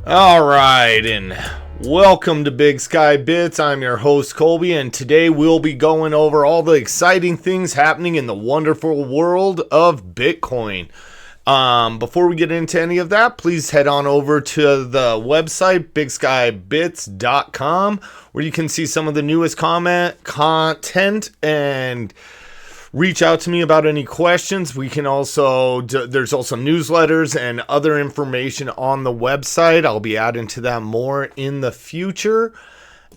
All right, and welcome to Bigskybit. I'm your host Colby, and today we'll be going over all the exciting things happening in the wonderful world of Bitcoin. Before we get into any of that, please head on over to the website bigskybits.com, where you can see some of the newest content and reach out to me about any questions. We can also, there's also newsletters and other information on the website. I'll be adding to that more in the future.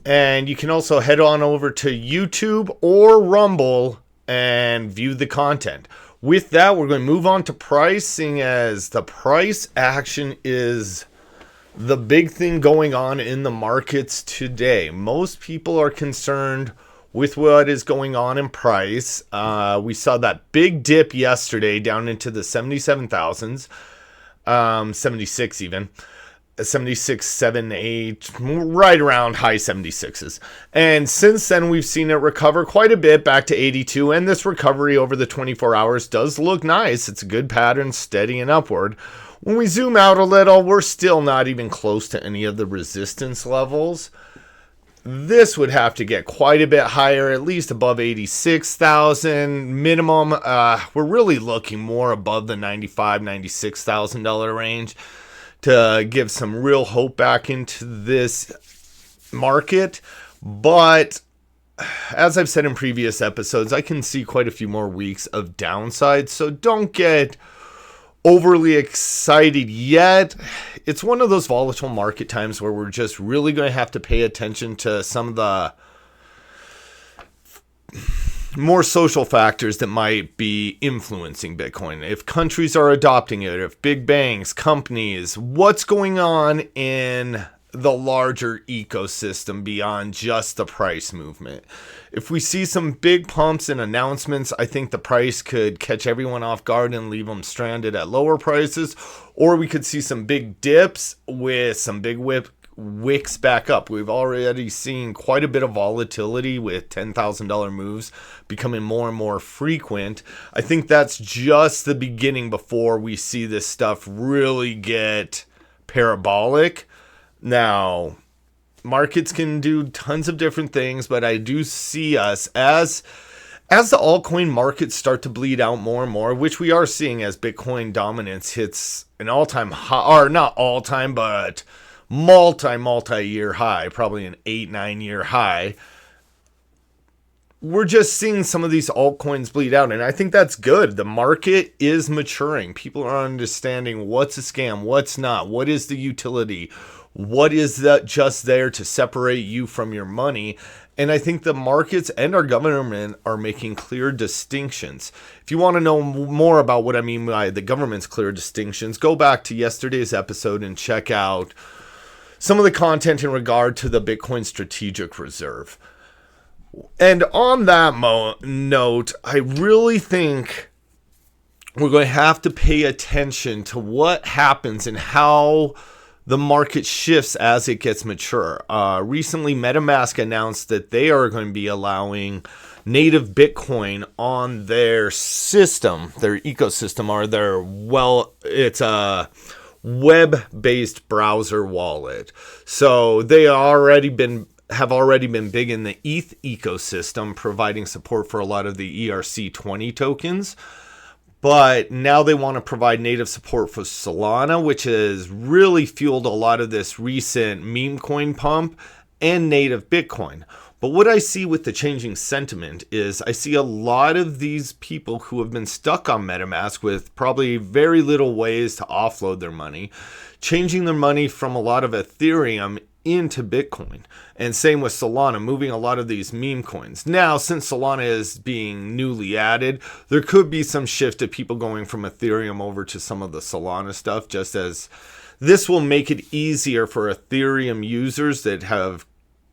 And you can also head on over to YouTube or Rumble and view the content. With that, we're going to move on to pricing, as the price action is the big thing going on in the markets today. Most people are concerned with what is going on in price. We saw that big dip yesterday down into the 77,000s, 76 even, 76, 7, 8, right around high 76s. And since then, we've seen it recover quite a bit back to 82. And this recovery over the 24 hours does look nice. It's a good pattern, steady and upward. When we zoom out a little, we're still not even close to any of the resistance levels. This would have to get quite a bit higher, at least above 86,000 minimum. We're really looking more above the $95,000, $96,000 range to give some real hope back into this market. But as I've said in previous episodes, I can see quite a few more weeks of downside, so don't get overly excited yet. It's one of those volatile market times where we're just really going to have to pay attention to some of the more social factors that might be influencing Bitcoin. If countries are adopting it, if big banks, companies, what's going on in the larger ecosystem beyond just the price movement. If we see some big pumps and announcements, I think the price could catch everyone off guard and leave them stranded at lower prices. Or we could see some big dips with some big wicks back up. We've already seen quite a bit of volatility with $10,000 moves becoming more and more frequent. I think that's just the beginning before we see this stuff really get parabolic. Now, markets can do tons of different things, but I do see us as the altcoin markets start to bleed out more and more, which we are seeing as Bitcoin dominance hits an all-time high, or not all-time, but multi-year high, probably an 8-9 year high. We're just seeing some of these altcoins bleed out, and I think that's good. The market is maturing. People are understanding what's a scam, what's not, what is the utility, what is that just there to separate you from your money. And I think the markets and our government are making clear distinctions. If you want to know more about what I mean by the government's clear distinctions, go back to yesterday's episode and check out some of the content in regard to the Bitcoin Strategic Reserve. And on that note, I really think we're going to have to pay attention to what happens and how the market shifts as it gets mature. Recently, MetaMask announced that they are going to be allowing native Bitcoin on their system, their ecosystem, or it's a web-based browser wallet. So they have already been big in the ETH ecosystem, providing support for a lot of the ERC20 tokens. But now they want to provide native support for Solana, which has really fueled a lot of this recent meme coin pump, and native Bitcoin. But what I see with the changing sentiment is I see a lot of these people who have been stuck on MetaMask with probably very little ways to offload their money, changing their money from a lot of Ethereum into Bitcoin. And same with Solana, moving a lot of these meme coins. Now, since Solana is being newly added, there could be some shift of people going from Ethereum over to some of the Solana stuff, just as this will make it easier for Ethereum users that have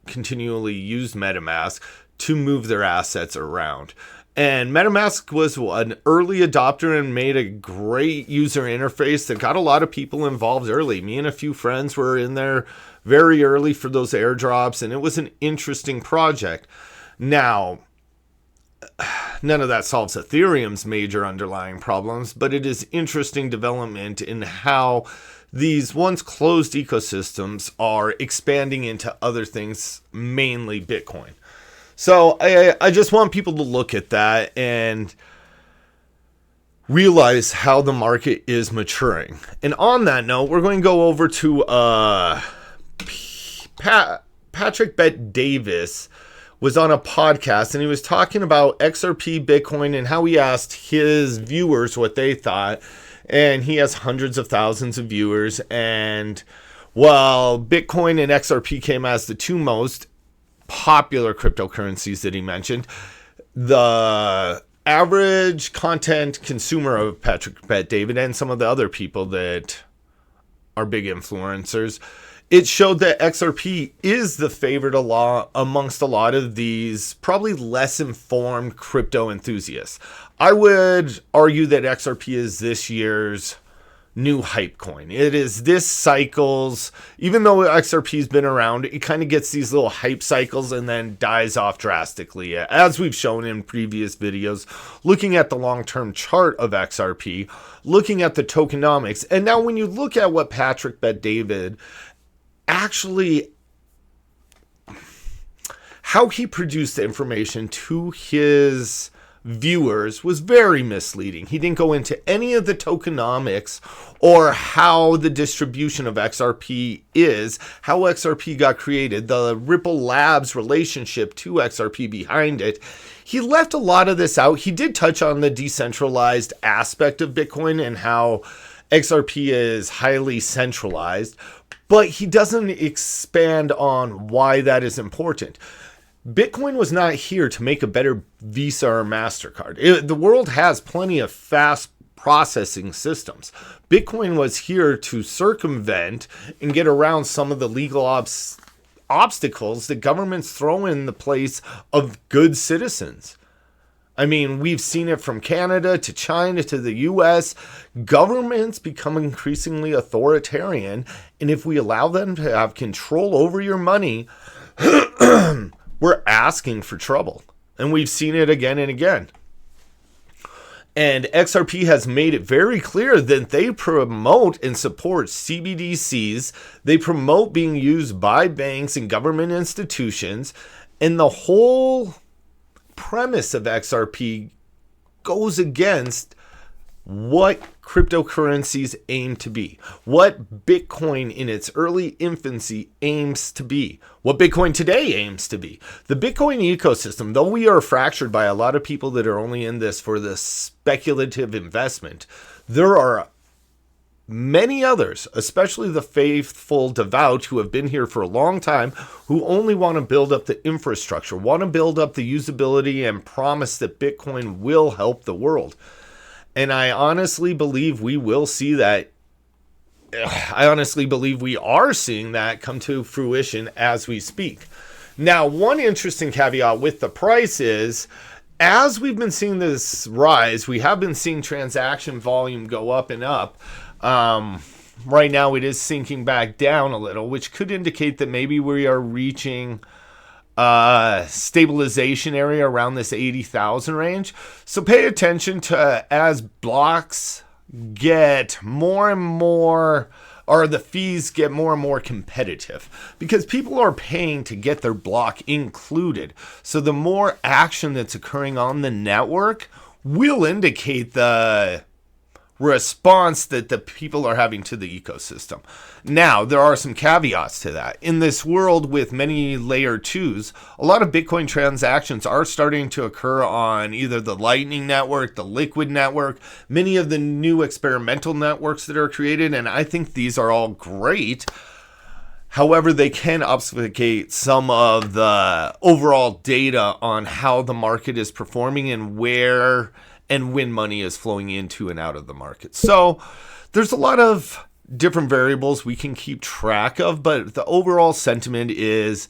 continually used MetaMask to move their assets around. And MetaMask was an early adopter and made a great user interface that got a lot of people involved early. Me and a few friends were in there very early for those airdrops, and it was an interesting project. Now, none of that solves Ethereum's major underlying problems, but it is interesting development in how these once closed ecosystems are expanding into other things, mainly Bitcoin. So I just want people to look at that and realize how the market is maturing. And on that note, we're going to go over to Patrick Bet Davis was on a podcast, and he was talking about XRP, Bitcoin, and how he asked his viewers what they thought. And he has hundreds of thousands of viewers. And while Bitcoin and XRP came as the two most popular cryptocurrencies that he mentioned, the average content consumer of Patrick Bet David and some of the other people that are big influencers, it showed that XRP is the favorite amongst a lot of these probably less informed crypto enthusiasts. I would argue that XRP is this year's new hype coin. It is this cycle's, even though XRP's been around, it kind of gets these little hype cycles and then dies off drastically, as we've shown in previous videos, looking at the long-term chart of XRP, looking at the tokenomics. And now when you look at what Patrick Bet David actually, how he produced the information to his viewers was very misleading. He didn't go into any of the tokenomics or how the distribution of XRP is, how XRP got created, the Ripple Labs relationship to XRP behind it. He left a lot of this out. He did touch on the decentralized aspect of Bitcoin and how XRP is highly centralized, but he doesn't expand on why that is important. Bitcoin was not here to make a better Visa or MasterCard. The world has plenty of fast processing systems. Bitcoin was here to circumvent and get around some of the legal obstacles that governments throw in the place of good citizens. I mean, we've seen it from Canada to China to the US. Governments become increasingly authoritarian, and if we allow them to have control over your money, we're asking for trouble. And we've seen it again and again. And XRP has made it very clear that they promote and support CBDCs. They promote being used by banks and government institutions. And the whole premise of XRP goes against what cryptocurrencies aim to be, what Bitcoin in its early infancy aims to be, what Bitcoin today aims to be. The Bitcoin ecosystem, though we are fractured by a lot of people that are only in this for the speculative investment, there are many others, especially the faithful devout who have been here for a long time, who only want to build up the infrastructure, want to build up the usability and promise that Bitcoin will help the world. And I honestly believe we will see that. I honestly believe we are seeing that come to fruition as we speak. Now, one interesting caveat with the price is, as we've been seeing this rise, we have been seeing transaction volume go up and up. Right now it is sinking back down a little, which could indicate that maybe we are reaching stabilization area around this 80,000 range. So pay attention to as blocks get more and more, or the fees get more and more competitive, because people are paying to get their block included. So the more action that's occurring on the network will indicate the response that the people are having to the ecosystem. Now, there are some caveats to that. In this world with many layer 2s, a lot of Bitcoin transactions are starting to occur on either the Lightning Network, the Liquid Network, many of the new experimental networks that are created, and I think these are all great. However, they can obfuscate some of the overall data on how the market is performing and where and when money is flowing into and out of the market. So there's a lot of different variables we can keep track of, but the overall sentiment is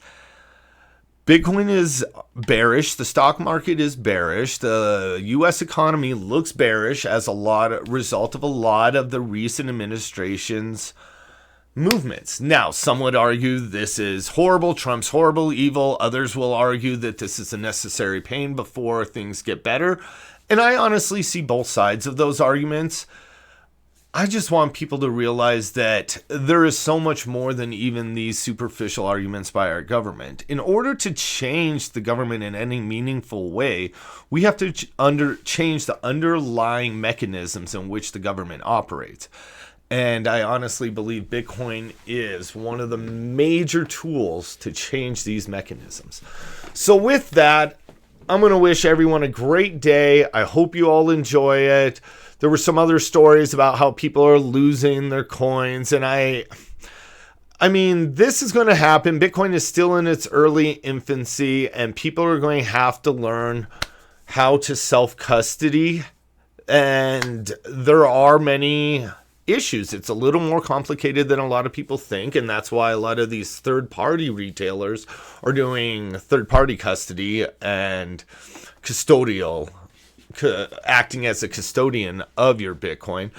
Bitcoin is bearish. The stock market is bearish. The U.S. economy looks bearish as result of a lot of the recent administration's movements. Now, some would argue this is horrible, Trump's horrible, evil. Others will argue that this is a necessary pain before things get better. And I honestly see both sides of those arguments. I just want people to realize that there is so much more than even these superficial arguments by our government. In order to change the government in any meaningful way, we have to change the underlying mechanisms in which the government operates. And I honestly believe Bitcoin is one of the major tools to change these mechanisms. So with that, I'm going to wish everyone a great day. I hope you all enjoy it. There were some other stories about how people are losing their coins. And I mean, this is going to happen. Bitcoin is still in its early infancy, and people are going to have to learn how to self-custody. And there are many issues. It's a little more complicated than a lot of people think. And that's why a lot of these third-party retailers are doing third-party custody and custodial, acting as a custodian of your Bitcoin.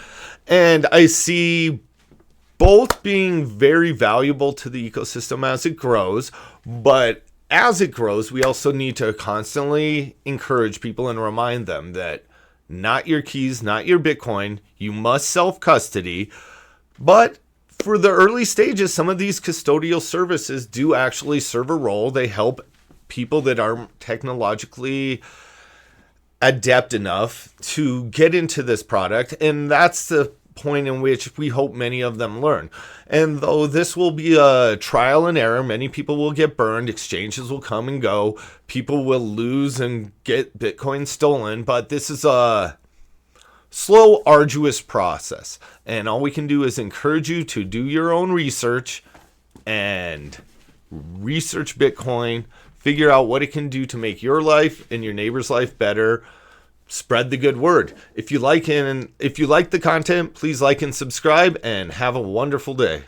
And I see both being very valuable to the ecosystem as it grows, but as it grows, we also need to constantly encourage people and remind them that not your keys, not your Bitcoin, you must self-custody. But for the early stages, some of these custodial services do actually serve a role. They help people that are technologically adept enough to get into this product, and that's the point in which we hope many of them learn. And though this will be a trial and error, many people will get burned, exchanges will come and go, people will lose and get Bitcoin stolen, but this is a slow, arduous process, and all we can do is encourage you to do your own research and research Bitcoin. Figure out what it can do to make your life and your neighbor's life better. Spread the good word. If you like the content, please like and subscribe, and have a wonderful day.